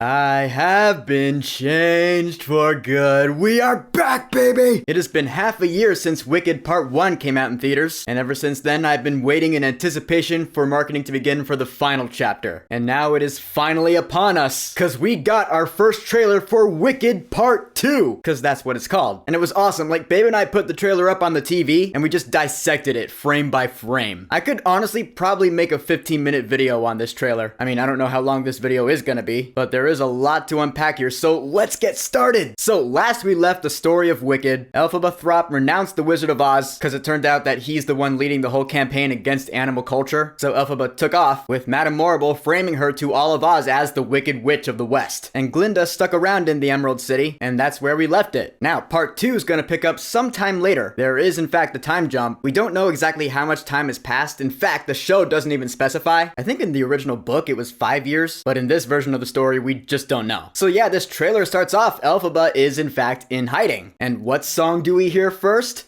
I have been changed for good. We are back, baby! It has been half a year since Wicked Part 1 came out in theaters, and ever since then I've been waiting in anticipation for marketing to begin for the final chapter. And now it is finally upon us, cause we got our first trailer for Wicked Part 2, cause that's what it's called. And it was awesome. Like, Babe and I put the trailer up on the TV, and we just dissected it frame by frame. I could honestly probably make a 15-minute video on this trailer. I mean, I don't know how long this video is gonna be, but there is a lot to unpack here, so let's get started! So last we left the story of Wicked, Elphaba Throp renounced the Wizard of Oz, because it turned out that he's the one leading the whole campaign against animal culture, so Elphaba took off, with Madame Morrible framing her to all of Oz as the Wicked Witch of the West. And Glinda stuck around in the Emerald City, and that's where we left it. Now, part 2 is gonna pick up sometime later. There is in fact a time jump. We don't know exactly how much time has passed. In fact, the show doesn't even specify. I think in the original book it was 5 years, but in this version of the story we just don't know. So yeah, this trailer starts off, Elphaba is in fact in hiding. And what song do we hear first?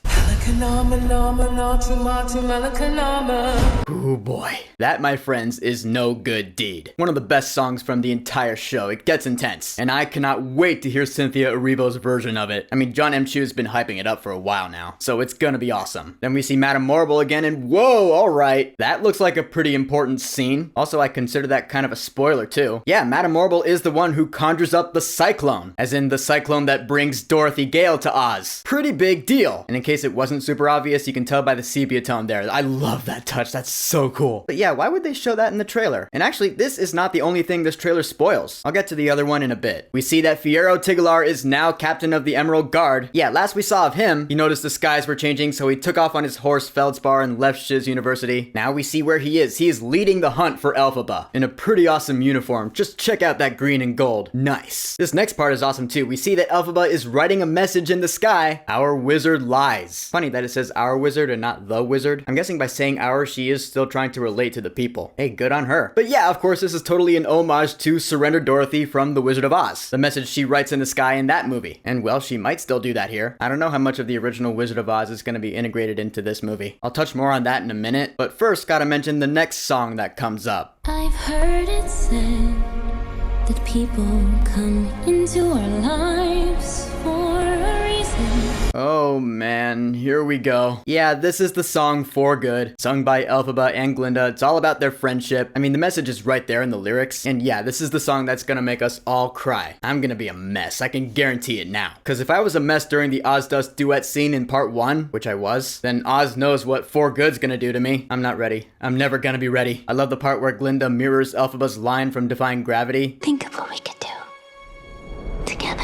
Ooh boy. That, my friends, is No Good Deed. One of the best songs from the entire show. It gets intense. And I cannot wait to hear Cynthia Erivo's version of it. I mean, John M. Chu's been hyping it up for a while now, so it's gonna be awesome. Then we see Madame Morrible again, and whoa, alright. That looks like a pretty important scene. Also, I consider that kind of a spoiler too. Yeah, Madame Morrible is the one who conjures up the cyclone, as in the cyclone that brings Dorothy Gale to Oz. Pretty big deal. And in case it wasn't super obvious, you can tell by the sepia tone there. I love that touch, that's so cool. But yeah, why would they show that in the trailer? And actually, this is not the only thing this trailer spoils. I'll get to the other one in a bit. We see that Fiyero Tigelaar is now captain of the Emerald Guard. Yeah, last we saw of him, he noticed the skies were changing, so he took off on his horse Feldspar and left Shiz University. Now we see where he is. He is leading the hunt for Elphaba in a pretty awesome uniform. Just check out that green and gold. Nice. This next part is awesome too. We see that Elphaba is writing a message in the sky. Our wizard lies. Funny that it says our wizard and not the wizard. I'm guessing by saying our, she is still trying to relate to the people. Hey, good on her. But yeah, of course, this is totally an homage to Surrender Dorothy from The Wizard of Oz, the message she writes in the sky in that movie. And well, she might still do that here. I don't know how much of the original Wizard of Oz is going to be integrated into this movie. I'll touch more on that in a minute, but first gotta mention the next song that comes up. I've heard it said that people come into our lives for a reason. Oh man, here we go. Yeah, this is the song For Good, sung by Elphaba and Glinda. It's all about their friendship. I mean, the message is right there in the lyrics. And yeah, this is the song that's gonna make us all cry. I'm gonna be a mess, I can guarantee it now. Cause if I was a mess during the Ozdust duet scene in part 1, which I was, then Oz knows what For Good's gonna do to me. I'm not ready. I'm never gonna be ready. I love the part where Glinda mirrors Elphaba's line from Defying Gravity. Think of what we could do together.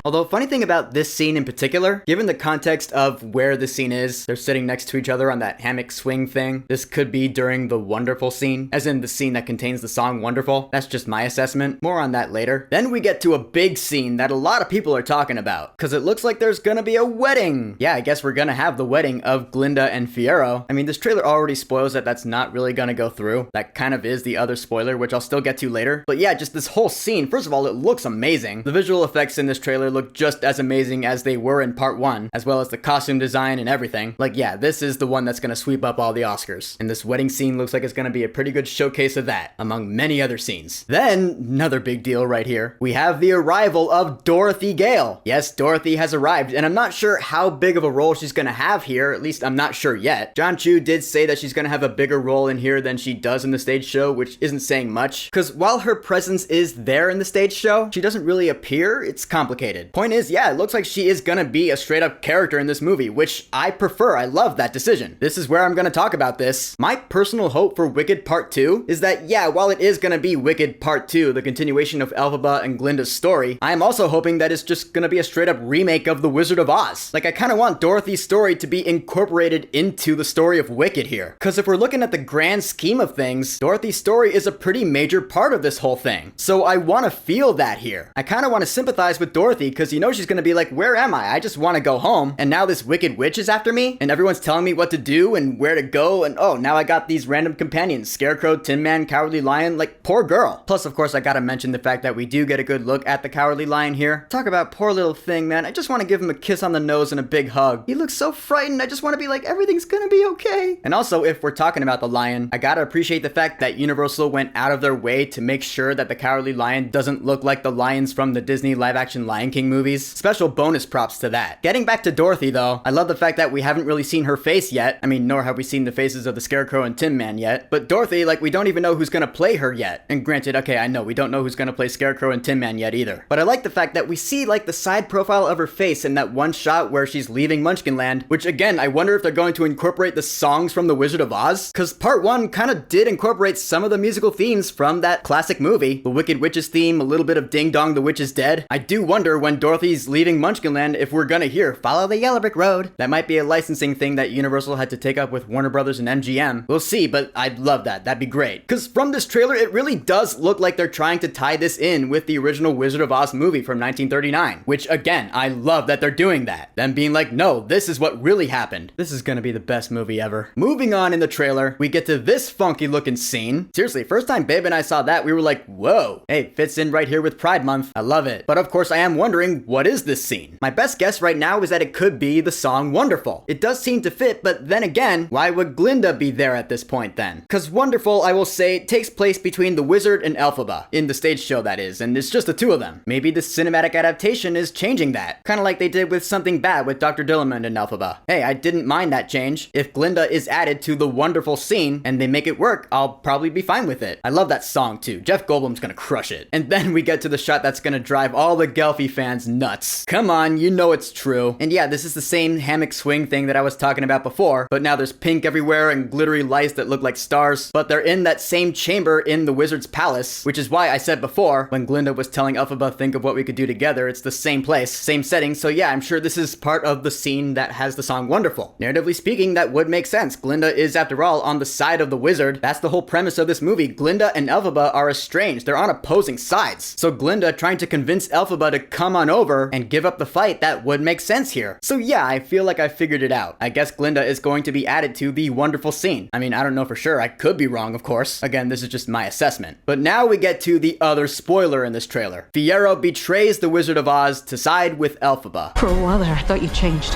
Although, funny thing about this scene in particular, given the context of where the scene is, they're sitting next to each other on that hammock swing thing. This could be during the Wonderful scene, as in the scene that contains the song Wonderful. That's just my assessment. More on that later. Then we get to a big scene that a lot of people are talking about, because it looks like there's gonna be a wedding. Yeah, I guess we're gonna have the wedding of Glinda and Fiyero. I mean, this trailer already spoils that that's not really gonna go through. That kind of is the other spoiler, which I'll still get to later. But yeah, just this whole scene, first of all, it looks amazing. The visual effects in this trailer look just as amazing as they were in part 1, as well as the costume design and everything. Like, yeah, this is the one that's gonna sweep up all the Oscars. And this wedding scene looks like it's gonna be a pretty good showcase of that, among many other scenes. Then, another big deal right here. We have the arrival of Dorothy Gale. Yes, Dorothy has arrived, and I'm not sure how big of a role she's gonna have here, at least I'm not sure yet. John Chu did say that she's gonna have a bigger role in here than she does in the stage show, which isn't saying much, because while her presence is there in the stage show, she doesn't really appear. It's complicated. Point is, yeah, it looks like she is gonna be a straight up character in this movie, which I prefer. I love that decision. This is where I'm gonna talk about this. My personal hope for Wicked Part 2 is that, yeah, while it is gonna be Wicked Part 2, the continuation of Elphaba and Glinda's story, I am also hoping that it's just gonna be a straight up remake of The Wizard of Oz. Like, I kinda want Dorothy's story to be incorporated into the story of Wicked here. Cause if we're looking at the grand scheme of things, Dorothy's story is a pretty major part of this whole thing. So I wanna feel that here. I kinda wanna sympathize with Dorothy, because you know she's gonna be like, where am I? I just wanna go home. And now this wicked witch is after me, and everyone's telling me what to do and where to go, and oh, now I got these random companions, Scarecrow, Tin Man, Cowardly Lion, like, poor girl. Plus, of course, I gotta mention the fact that we do get a good look at the Cowardly Lion here. Talk about poor little thing, man. I just wanna give him a kiss on the nose and a big hug. He looks so frightened, I just wanna be like, everything's gonna be okay. And also, if we're talking about the lion, I gotta appreciate the fact that Universal went out of their way to make sure that the Cowardly Lion doesn't look like the lions from the Disney live-action Lion King movies. Special bonus props to that. Getting back to Dorothy, though, I love the fact that we haven't really seen her face yet. I mean, nor have we seen the faces of the Scarecrow and Tin Man yet. But Dorothy, like, we don't even know who's gonna play her yet. And granted, okay, I know, we don't know who's gonna play Scarecrow and Tin Man yet either. But I like the fact that we see, like, the side profile of her face in that one shot where she's leaving Munchkinland, which, again, I wonder if they're going to incorporate the songs from The Wizard of Oz? Because part 1 kind of did incorporate some of the musical themes from that classic movie. The Wicked Witch's theme, a little bit of Ding Dong, the Witch is Dead. I do wonder when Dorothy's leaving Munchkinland if we're gonna hear Follow the Yellow Brick Road. That might be a licensing thing that Universal had to take up with Warner Brothers and MGM. We'll see, but I'd love that. That'd be great. Because from this trailer, it really does look like they're trying to tie this in with the original Wizard of Oz movie from 1939. Which, again, I love that they're doing that. Them being like, no, this is what really happened. This is gonna be the best movie ever. Moving on in the trailer, we get to this funky looking scene. Seriously, first time Babe and I saw that, we were like, whoa. Hey, fits in right here with Pride Month. I love it. But of course, I am wondering, what is this scene? My best guess right now is that it could be the song Wonderful. It does seem to fit, but then again, why would Glinda be there at this point then? Because Wonderful, I will say, takes place between the wizard and Elphaba, in the stage show that is, and it's just the two of them. Maybe the cinematic adaptation is changing that, kind of like they did with Something Bad with Dr. Dillamond and Elphaba. Hey, I didn't mind that change. If Glinda is added to the Wonderful scene, and they make it work, I'll probably be fine with it. I love that song too. Jeff Goldblum's gonna crush it. And then we get to the shot that's gonna drive all the Gelfie fans nuts. Come on, you know it's true. And yeah, this is the same hammock swing thing that I was talking about before, but now there's pink everywhere and glittery lights that look like stars. But they're in that same chamber in the wizard's palace, which is why I said before, when Glinda was telling Elphaba think of what we could do together, it's the same place, same setting. So yeah, I'm sure this is part of the scene that has the song Wonderful. Narratively speaking, that would make sense. Glinda is, after all, on the side of the wizard. That's the whole premise of this movie. Glinda and Elphaba are estranged. They're on opposing sides. So Glinda trying to convince Elphaba to come on over and give up the fight, that would make sense here. So yeah, I feel like I figured it out. I guess Glinda is going to be added to the Wonderful scene. I mean, I don't know for sure. I could be wrong, of course. Again, this is just my assessment. But now we get to the other spoiler in this trailer. Fiyero betrays the Wizard of Oz to side with Elphaba. For a while there, I thought you changed.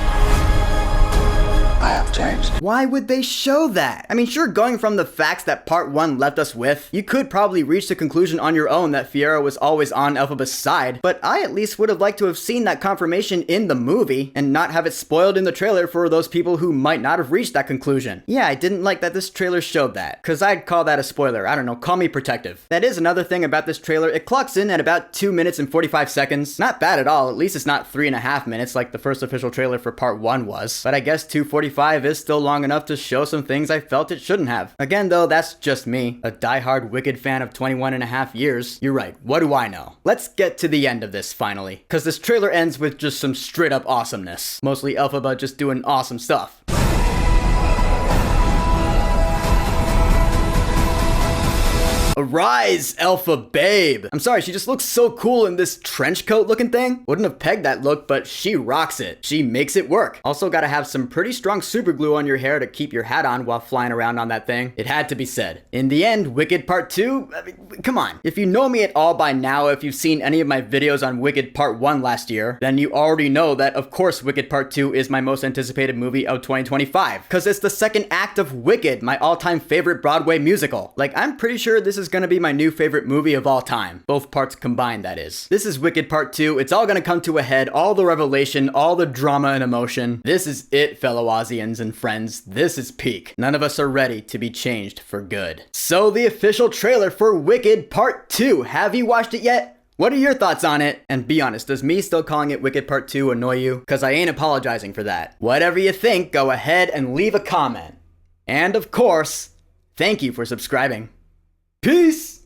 I have changed. Why would they show that? I mean, sure, going from the facts that part 1 left us with, you could probably reach the conclusion on your own that Fiyero was always on Elphaba's side, but I at least would have liked to have seen that confirmation in the movie and not have it spoiled in the trailer for those people who might not have reached that conclusion. Yeah, I didn't like that this trailer showed that, because I'd call that a spoiler. I don't know, call me protective. That is another thing about this trailer. It clocks in at about 2 minutes and 45 seconds. Not bad at all. At least it's not 3.5 minutes like the first official trailer for part 1 was. But I guess 2:45 is still long enough to show some things I felt it shouldn't have. Again though, that's just me, a diehard Wicked fan of 21.5 years. You're right, what do I know? Let's get to the end of this finally, because this trailer ends with just some straight up awesomeness. Mostly Elphaba just doing awesome stuff. Arise, Elphababe! I'm sorry, she just looks so cool in this trench coat looking thing. Wouldn't have pegged that look, but she rocks it. She makes it work. Also gotta have some pretty strong super glue on your hair to keep your hat on while flying around on that thing. It had to be said. In the end, Wicked Part 2? I mean, come on. If you know me at all by now, if you've seen any of my videos on Wicked Part 1 last year, then you already know that, of course, Wicked Part 2 is my most anticipated movie of 2025. Because it's the second act of Wicked, my all-time favorite Broadway musical. Like, I'm pretty sure this is gonna be my new favorite movie of all time. Both parts combined, that is. This is Wicked Part 2. It's all gonna come to a head. All the revelation, all the drama and emotion. This is it, fellow Ozians and friends. This is peak. None of us are ready to be changed for good. So the official trailer for Wicked Part 2. Have you watched it yet? What are your thoughts on it? And be honest, does me still calling it Wicked Part 2 annoy you? Because I ain't apologizing for that. Whatever you think, go ahead and leave a comment. And of course, thank you for subscribing. Peace!